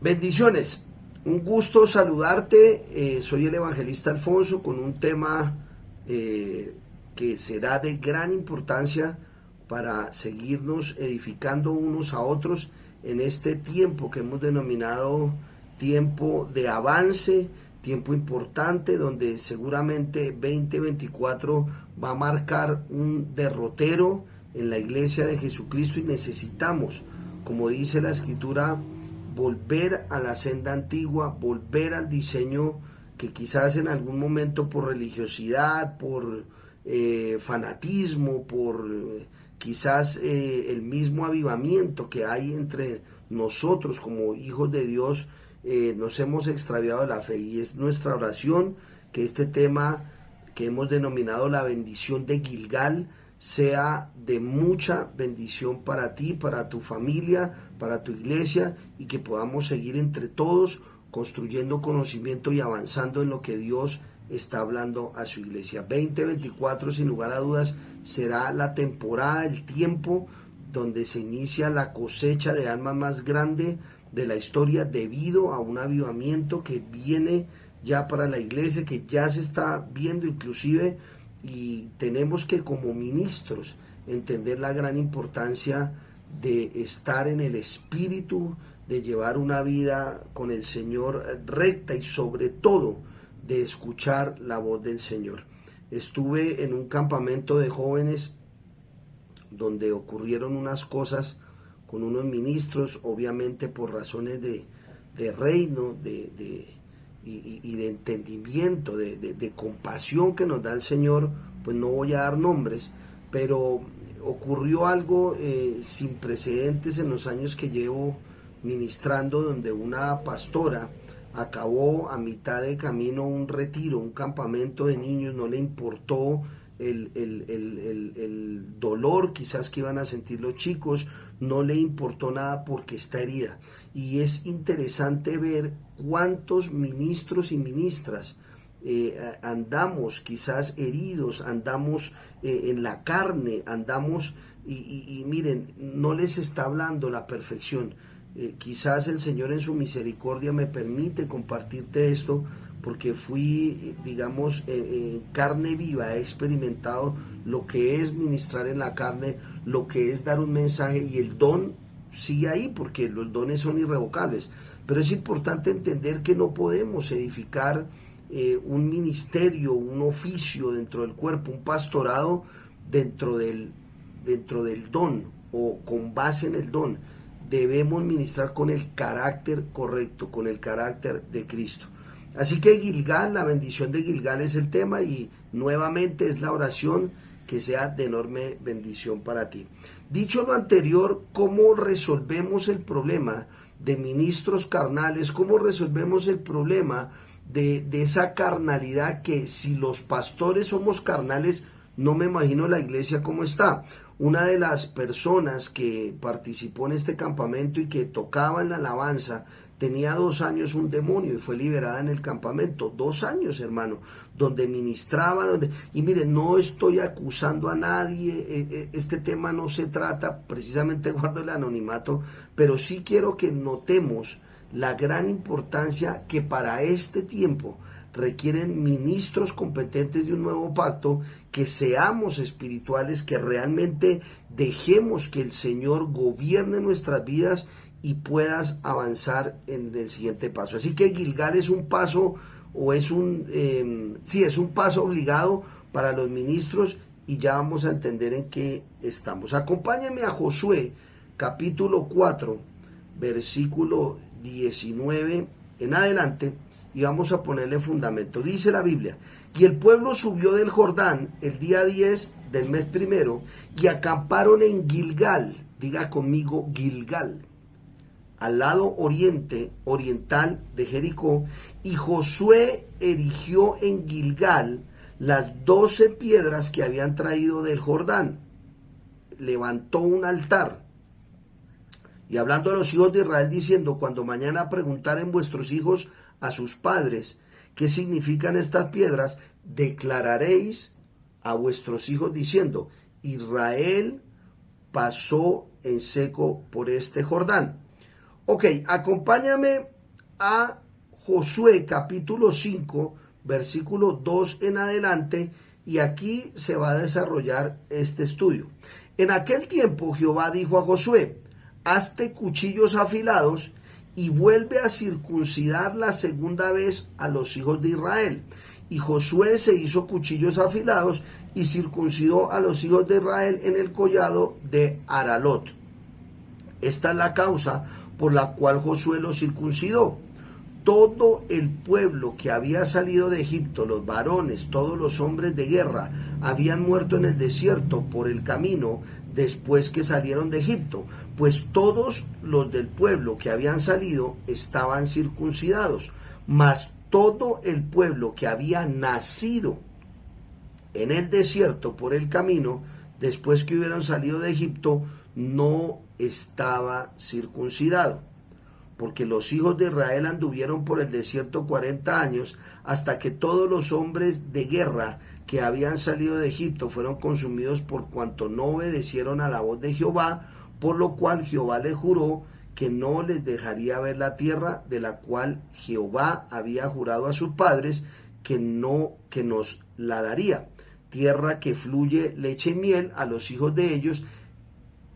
Bendiciones, un gusto saludarte. Soy el evangelista Alfonso con un tema que será de gran importancia para seguirnos edificando unos a otros en este tiempo que hemos denominado tiempo de avance, tiempo importante donde seguramente 2024 va a marcar un derrotero en la iglesia de Jesucristo y necesitamos, como dice la escritura, volver a la senda antigua, volver al diseño que quizás en algún momento por religiosidad, por fanatismo, por quizás el mismo avivamiento que hay entre nosotros como hijos de Dios, nos hemos extraviado de la fe, y es nuestra oración que este tema que hemos denominado la bendición de Gilgal sea de mucha bendición para ti, para tu familia, para tu iglesia, y que podamos seguir entre todos construyendo conocimiento y avanzando en lo que Dios está hablando a su iglesia. 2024 sin lugar a dudas será la temporada, el tiempo donde se inicia la cosecha de almas más grande de la historia debido a un avivamiento que viene ya para la iglesia, que ya se está viendo inclusive, y tenemos que como ministros entender la gran importancia de estar en el Espíritu, de llevar una vida con el Señor recta y sobre todo de escuchar la voz del Señor. Estuve en un campamento de jóvenes donde ocurrieron unas cosas con unos ministros, obviamente por razones de reino, y de entendimiento, de compasión que nos da el Señor, pues no voy a dar nombres, pero ocurrió algo sin precedentes en los años que llevo ministrando, donde una pastora acabó a mitad de camino un retiro, un campamento de niños, no le importó el dolor quizás que iban a sentir los chicos, no le importó nada porque está herida. Y es interesante ver cuántos ministros y ministras andamos quizás heridos, andamos en la carne, andamos y miren, no les está hablando la perfección. Quizás el Señor en su misericordia me permite compartirte esto porque fui, digamos, en carne viva, he experimentado lo que es ministrar en la carne, lo que es dar un mensaje, y el don sigue ahí porque los dones son irrevocables. Pero es importante entender que no podemos edificar un ministerio, un oficio dentro del cuerpo, un pastorado dentro del don o con base en el don. Debemos ministrar con el carácter correcto, con el carácter de Cristo. Así que Gilgal, la bendición de Gilgal es el tema, y nuevamente es la oración que sea de enorme bendición para ti. Dicho lo anterior, ¿cómo resolvemos el problema de ministros carnales? ¿Cómo resolvemos el problema de esa carnalidad que si los pastores somos carnales, no me imagino la iglesia cómo está? Una de las personas que participó en este campamento y que tocaba en la alabanza tenía 2 años un demonio y fue liberada en el campamento. 2 años, hermano, donde ministraba, y miren, no estoy acusando a nadie, este tema no se trata, precisamente guardo el anonimato, pero sí quiero que notemos la gran importancia que para este tiempo requieren ministros competentes de un nuevo pacto, que seamos espirituales, que realmente dejemos que el Señor gobierne nuestras vidas y puedas avanzar en el siguiente paso. Así que Gilgal es un paso, o es es un paso obligado para los ministros, y ya vamos a entender en qué estamos. Acompáñenme a Josué, capítulo 4, versículo 19 en adelante, y vamos a ponerle fundamento. Dice la Biblia: y el pueblo subió del Jordán el día 10 del mes primero, y acamparon en Gilgal. Diga conmigo, Gilgal, al lado oriental de Jericó. Y Josué erigió en Gilgal las 12 piedras que habían traído del Jordán. Levantó un altar. Y hablando a los hijos de Israel, diciendo: cuando mañana preguntaren vuestros hijos a sus padres qué significan estas piedras, declararéis a vuestros hijos diciendo: Israel pasó en seco por este Jordán. Ok, acompáñame a Josué capítulo 5, versículo 2 en adelante, y aquí se va a desarrollar este estudio. En aquel tiempo Jehová dijo a Josué: hazte cuchillos afilados y vuelve a circuncidar la segunda vez a los hijos de Israel. Y Josué se hizo cuchillos afilados y circuncidó a los hijos de Israel en el collado de Aralot. Esta es la causa por la cual Josué los circuncidó. Todo el pueblo que había salido de Egipto, los varones, todos los hombres de guerra, habían muerto en el desierto por el camino después que salieron de Egipto, pues todos los del pueblo que habían salido estaban circuncidados, mas todo el pueblo que había nacido en el desierto por el camino, después que hubieran salido de Egipto, no estaba circuncidado. Porque los hijos de Israel anduvieron por el desierto 40 años, hasta que todos los hombres de guerra que habían salido de Egipto fueron consumidos por cuanto no obedecieron a la voz de Jehová, por lo cual Jehová les juró que no les dejaría ver la tierra de la cual Jehová había jurado a sus padres que nos la daría, tierra que fluye leche y miel a los hijos de ellos,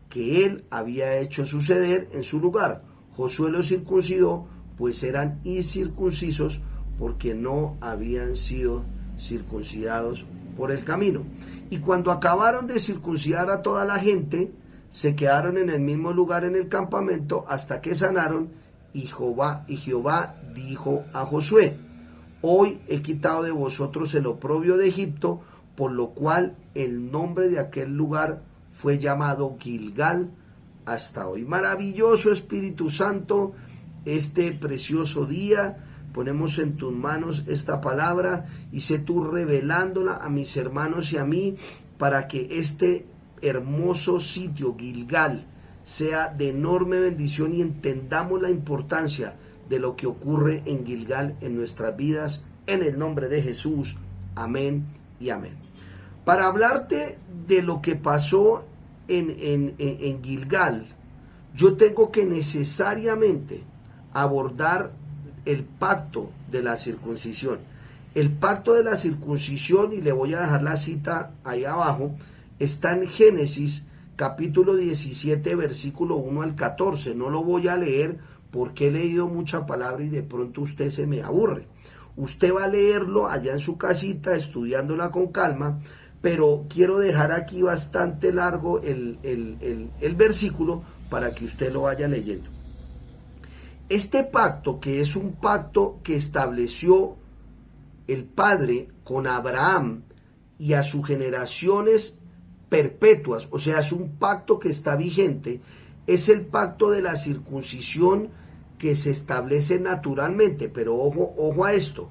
que él había hecho suceder en su lugar. Josué los circuncidó, pues eran incircuncisos, porque no habían sido circuncidados por el camino. Y cuando acabaron de circuncidar a toda la gente, se quedaron en el mismo lugar en el campamento hasta que sanaron, y Jehová dijo a Josué: hoy he quitado de vosotros el oprobio de Egipto, por lo cual el nombre de aquel lugar fue llamado Gilgal hasta hoy. Maravilloso Espíritu Santo, este precioso día ponemos en tus manos esta palabra y sé tú revelándola a mis hermanos y a mí, para que este hermoso sitio Gilgal sea de enorme bendición y entendamos la importancia de lo que ocurre en Gilgal en nuestras vidas, en el nombre de Jesús. Amén y amén. Para hablarte de lo que pasó en Gilgal, yo tengo que necesariamente abordar el pacto de la circuncisión. El pacto de la circuncisión, y le voy a dejar la cita ahí abajo, está en Génesis capítulo 17, versículo 1 al 14. No lo voy a leer porque he leído mucha palabra y de pronto usted se me aburre. Usted va a leerlo allá en su casita, estudiándola con calma, pero quiero dejar aquí bastante largo el versículo para que usted lo vaya leyendo. Este pacto, que es un pacto que estableció el Padre con Abraham y a sus generaciones perpetuas, o sea, es un pacto que está vigente, es el pacto de la circuncisión que se establece naturalmente. Pero ojo a esto: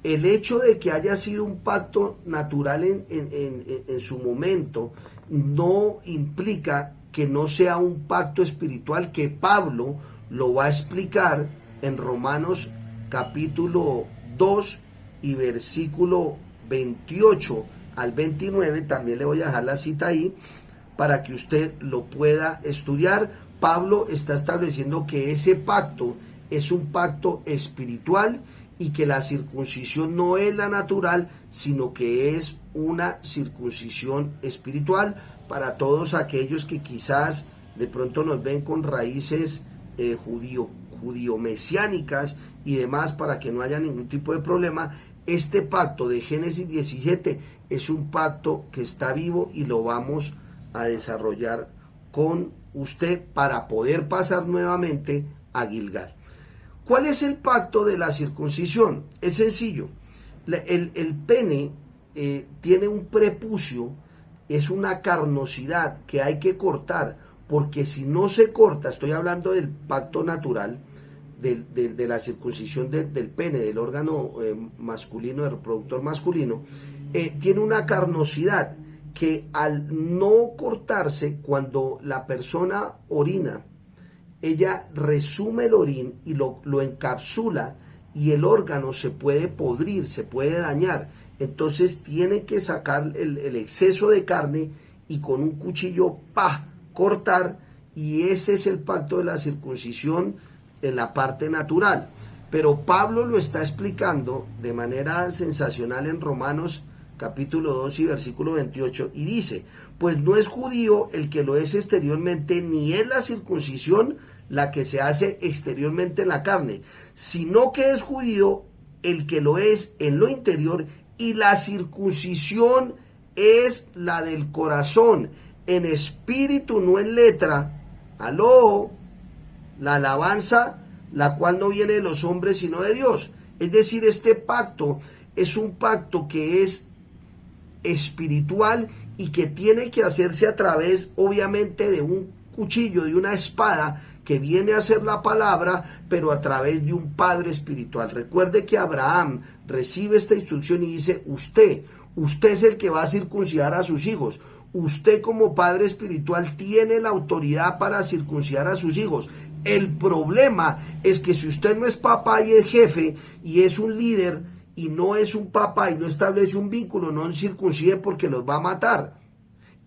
el hecho de que haya sido un pacto natural en su momento no implica que no sea un pacto espiritual, que Pablo lo va a explicar en Romanos capítulo 2 y versículo 28 al 29. También le voy a dejar la cita ahí para que usted lo pueda estudiar. Pablo está estableciendo que ese pacto es un pacto espiritual y que la circuncisión no es la natural, sino que es una circuncisión espiritual. Para todos aquellos que quizás de pronto nos ven con raíces judío-mesiánicas y demás, para que no haya ningún tipo de problema, este pacto de Génesis 17 es un pacto que está vivo y lo vamos a desarrollar con usted para poder pasar nuevamente a Gilgal. ¿Cuál es el pacto de la circuncisión? Es sencillo. El pene tiene un prepucio, es una carnosidad que hay que cortar, porque si no se corta, estoy hablando del pacto natural, de la circuncisión del pene, del órgano masculino, del reproductor masculino, tiene una carnosidad que al no cortarse, cuando la persona orina, ella resume el orín y lo encapsula, y el órgano se puede podrir, se puede dañar. Entonces tiene que sacar el exceso de carne y con un cuchillo cortar, y ese es el pacto de la circuncisión en la parte natural. Pero Pablo lo está explicando de manera sensacional en Romanos capítulo 2 y versículo 28 y dice, pues no es judío el que lo es exteriormente, ni es la circuncisión la que se hace exteriormente en la carne, sino que es judío el que lo es en lo interior, y la circuncisión es la del corazón, en espíritu, no en letra. Aló, la alabanza, la cual no viene de los hombres, sino de Dios. Es decir, este pacto es un pacto que es espiritual y que tiene que hacerse a través, obviamente, de un cuchillo, de una espada, que viene a ser la palabra, pero a través de un padre espiritual. Recuerde que Abraham recibe esta instrucción y dice, usted es el que va a circuncidar a sus hijos. Usted como padre espiritual tiene la autoridad para circuncidar a sus hijos. El problema es que si usted no es papá y es jefe y es un líder y no es un papá y no establece un vínculo, no circuncide porque los va a matar.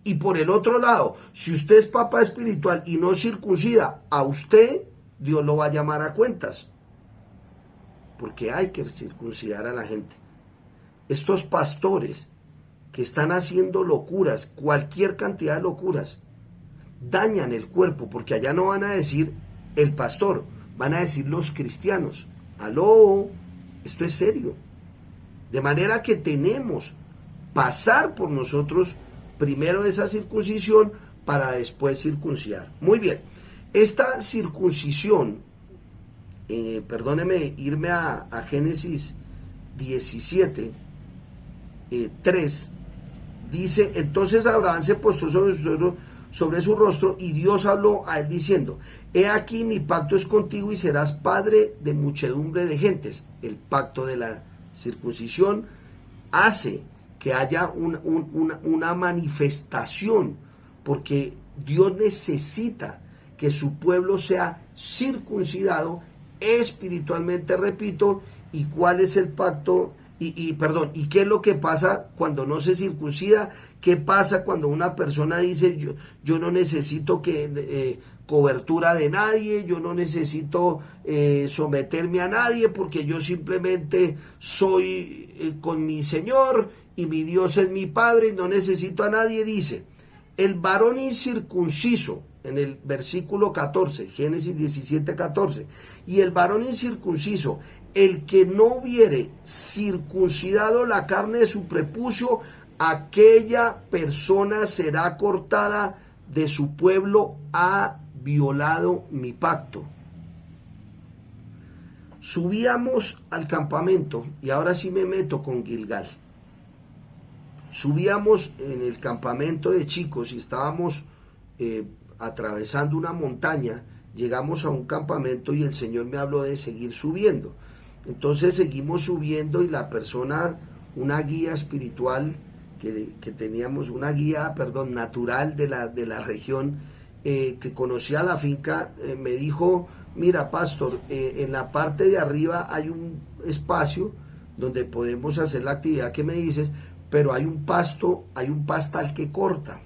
Y por el otro lado, si usted es papá espiritual y no circuncida a usted, Dios lo va a llamar a cuentas. Porque hay que circuncidar a la gente. Estos pastores que están haciendo locuras, cualquier cantidad de locuras, dañan el cuerpo, porque allá no van a decir el pastor, van a decir los cristianos. Aló, esto es serio. De manera que tenemos pasar por nosotros primero esa circuncisión para después circuncidar. Muy bien, esta circuncisión, perdóneme irme a Génesis 17, 3, dice, entonces Abraham se postró sobre su rostro y Dios habló a él diciendo, he aquí mi pacto es contigo y serás padre de muchedumbre de gentes. El pacto de la circuncisión hace que haya una manifestación, porque Dios necesita que su pueblo sea circuncidado espiritualmente, repito. ¿Y cuál es el pacto? ¿Y qué es lo que pasa cuando no se circuncida? ¿Qué pasa cuando una persona dice, yo no necesito cobertura de nadie, yo no necesito someterme a nadie, porque yo simplemente soy con mi Señor y mi Dios es mi Padre y no necesito a nadie? Dice, el varón incircunciso, en el versículo 14, Génesis 17, 14, y el varón incircunciso, el que no hubiere circuncidado la carne de su prepucio, aquella persona será cortada de su pueblo, ha violado mi pacto. Subíamos al campamento, y ahora sí me meto con Gilgal. Subíamos en el campamento de chicos y estábamos atravesando una montaña, llegamos a un campamento y el Señor me habló de seguir subiendo. Entonces seguimos subiendo y la persona, una guía espiritual que teníamos, una guía, natural de la región, que conocía la finca, me dijo, mira pastor, en la parte de arriba hay un espacio donde podemos hacer la actividad que me dices, pero hay un pastal que corta.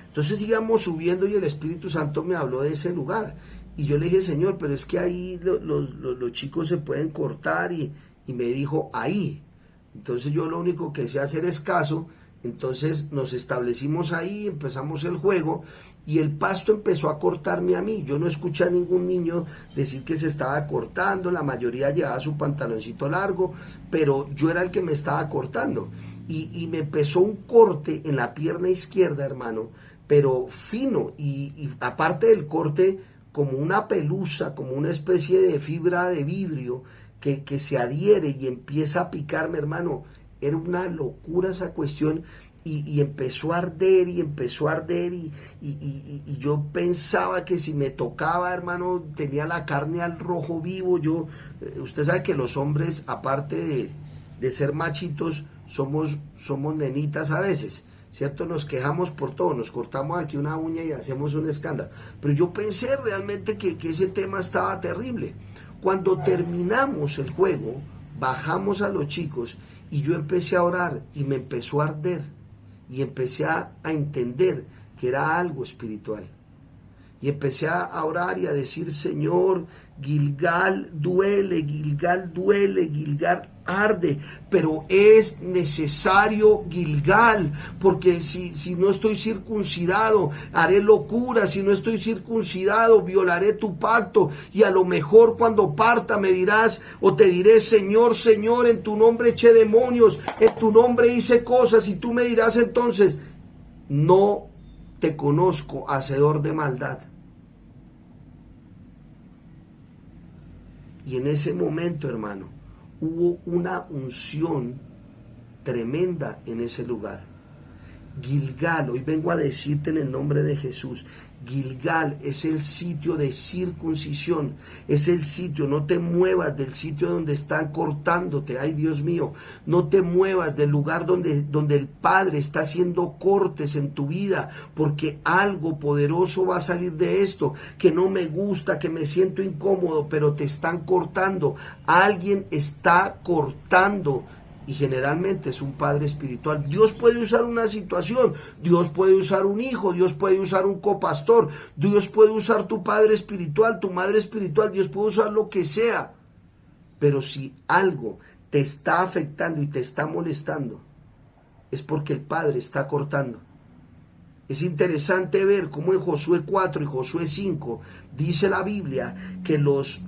Entonces íbamos subiendo y el Espíritu Santo me habló de ese lugar. Y yo le dije, Señor, pero es que ahí los chicos se pueden cortar, y me dijo, ahí. Entonces yo lo único que sé hacer es caso. Entonces nos establecimos ahí, empezamos el juego y el pasto empezó a cortarme a mí. Yo no escuché a ningún niño decir que se estaba cortando, la mayoría llevaba su pantaloncito largo, pero yo era el que me estaba cortando. Y me empezó un corte en la pierna izquierda, hermano, pero fino, y aparte del corte, como una pelusa, como una especie de fibra de vidrio que se adhiere y empieza a picarme, hermano. Era una locura esa cuestión, y empezó a arder y empezó a arder, y yo pensaba que si me tocaba, hermano, tenía la carne al rojo vivo. Usted sabe que los hombres, aparte de ser machitos, somos nenitas a veces, ¿cierto? Nos quejamos por todo, nos cortamos aquí una uña y hacemos un escándalo. Pero yo pensé realmente que ese tema estaba terrible. Cuando terminamos el juego, bajamos a los chicos y yo empecé a orar y me empezó a arder y empecé a entender que era algo espiritual. Y empecé a orar y a decir, Señor, Gilgal duele, Gilgal arde, pero es necesario Gilgal, porque si no estoy circuncidado, haré locura, si no estoy circuncidado, violaré tu pacto, y a lo mejor cuando parta me dirás, o te diré, Señor, Señor, en tu nombre eché demonios, en tu nombre hice cosas, y tú me dirás entonces, no te conozco, hacedor de maldad. Y en ese momento, hermano, hubo una unción tremenda en ese lugar. Gilgal, hoy vengo a decirte en el nombre de Jesús, Gilgal es el sitio de circuncisión, es el sitio, no te muevas del sitio donde están cortándote, ay Dios mío, no te muevas del lugar donde el Padre está haciendo cortes en tu vida, porque algo poderoso va a salir de esto, que no me gusta, que me siento incómodo, pero te están cortando, alguien está cortando. Y generalmente es un padre espiritual. Dios puede usar una situación, Dios puede usar un hijo, Dios puede usar un copastor, Dios puede usar tu padre espiritual, tu madre espiritual, Dios puede usar lo que sea. Pero si algo te está afectando y te está molestando, es porque el Padre está cortando. Es interesante ver cómo en Josué 4 y Josué 5 dice la Biblia que los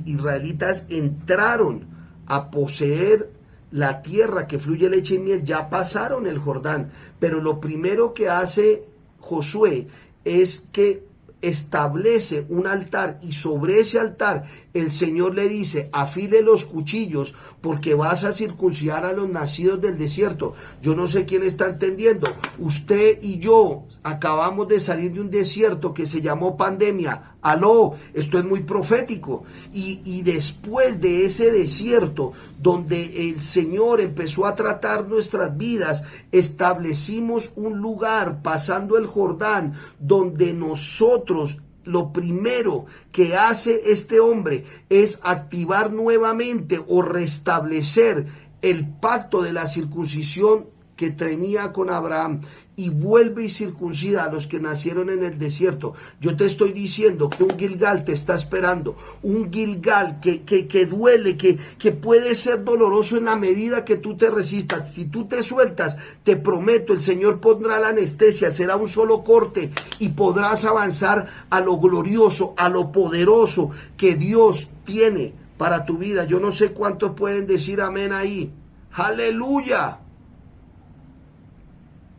israelitas entraron a poseer la tierra que fluye leche y miel, ya pasaron el Jordán, pero lo primero que hace Josué es que establece un altar, y sobre ese altar el Señor le dice, afile los cuchillos porque vas a circuncidar a los nacidos del desierto. Yo no sé quién está entendiendo. Usted y yo acabamos de salir de un desierto que se llamó pandemia. Aló, esto es muy profético. Y después de ese desierto, donde el Señor empezó a tratar nuestras vidas, establecimos un lugar, pasando el Jordán, donde nosotros, lo primero que hace este hombre es activar nuevamente o restablecer el pacto de la circuncisión que tenía con Abraham, y vuelve y circuncida a los que nacieron en el desierto. Yo te estoy diciendo que un Gilgal te está esperando, un Gilgal que duele, que puede ser doloroso en la medida que tú te resistas. Si tú te sueltas, te prometo, el Señor pondrá la anestesia, será un solo corte y podrás avanzar a lo glorioso, a lo poderoso que Dios tiene para tu vida. Yo no sé cuántos pueden decir amén ahí. ¡Aleluya!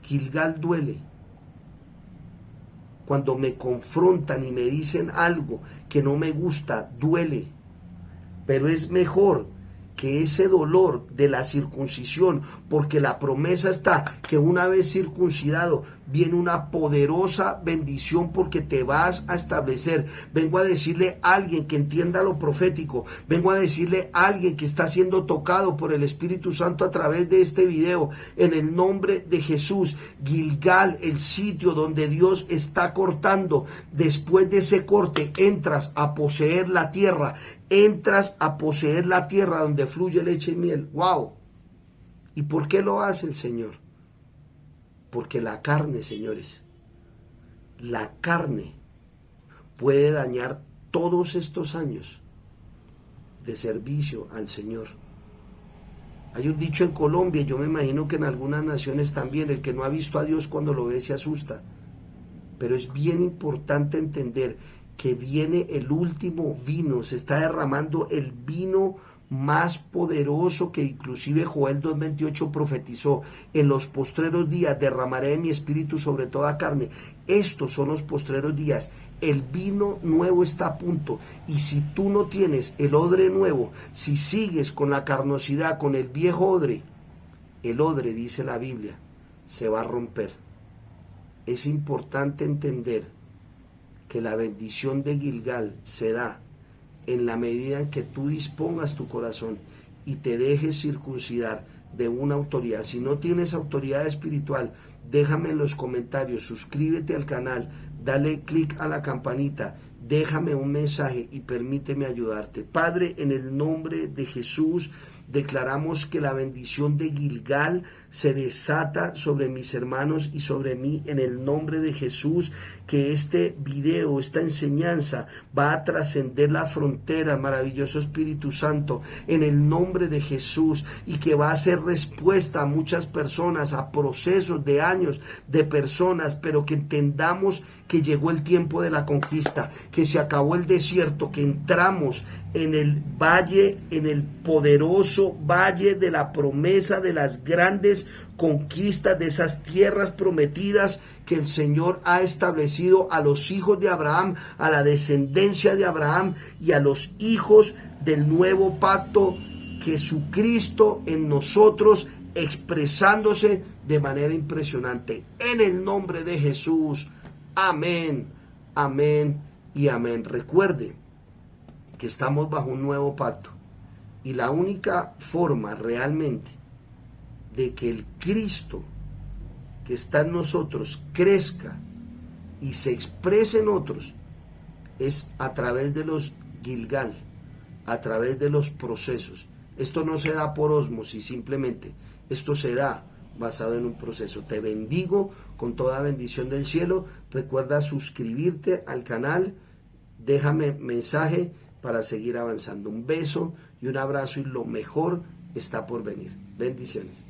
Gilgal duele. Cuando me confrontan y me dicen algo que no me gusta, duele. Pero es mejor que ese dolor de la circuncisión, porque la promesa está que una vez circuncidado viene una poderosa bendición, porque te vas a establecer. Vengo a decirle a alguien que entienda lo profético, vengo a decirle a alguien que está siendo tocado por el Espíritu Santo a través de este video, en el nombre de Jesús. Gilgal, el sitio donde Dios está cortando, después de ese corte entras a poseer la tierra, entras a poseer la tierra donde fluye leche y miel. ¡Wow! ¿Y por qué lo hace el Señor? Porque la carne, señores, la carne puede dañar todos estos años de servicio al Señor. Hay un dicho en Colombia, y yo me imagino que en algunas naciones también, el que no ha visto a Dios cuando lo ve se asusta. Pero es bien importante entender que viene el último vino, se está derramando el vino más poderoso que inclusive Joel 2:28 profetizó. En los postreros días derramaré mi espíritu sobre toda carne. Estos son los postreros días. El vino nuevo está a punto, y si tú no tienes el odre nuevo, si sigues con la carnosidad, con el viejo odre, el odre, dice la Biblia, se va a romper. Es importante entender que la bendición de Gilgal se da en la medida en que tú dispongas tu corazón y te dejes circuncidar de una autoridad. Si no tienes autoridad espiritual, déjame en los comentarios, suscríbete al canal, dale clic a la campanita, déjame un mensaje y permíteme ayudarte. Padre, en el nombre de Jesús, declaramos que la bendición de Gilgal se desata sobre mis hermanos y sobre mí en el nombre de Jesús, que este video, esta enseñanza va a trascender la frontera, maravilloso Espíritu Santo, en el nombre de Jesús, y que va a ser respuesta a muchas personas, a procesos de años de personas, pero que entendamos que llegó el tiempo de la conquista, que se acabó el desierto, que entramos en el valle, en el poderoso valle de la promesa, de las grandes conquistas, de esas tierras prometidas que el Señor ha establecido a los hijos de Abraham, a la descendencia de Abraham y a los hijos del nuevo pacto, Jesucristo en nosotros, expresándose de manera impresionante. En el nombre de Jesús. Amén, amén y amén. Recuerde que estamos bajo un nuevo pacto y la única forma realmente de que el Cristo que está en nosotros crezca y se exprese en otros es a través de los Gilgal, a través de los procesos. Esto no se da por ósmosis simplemente, esto se da basado en un proceso. Te bendigo con toda bendición del cielo. Recuerda suscribirte al canal, déjame mensaje para seguir avanzando. Un beso y un abrazo, y lo mejor está por venir. Bendiciones.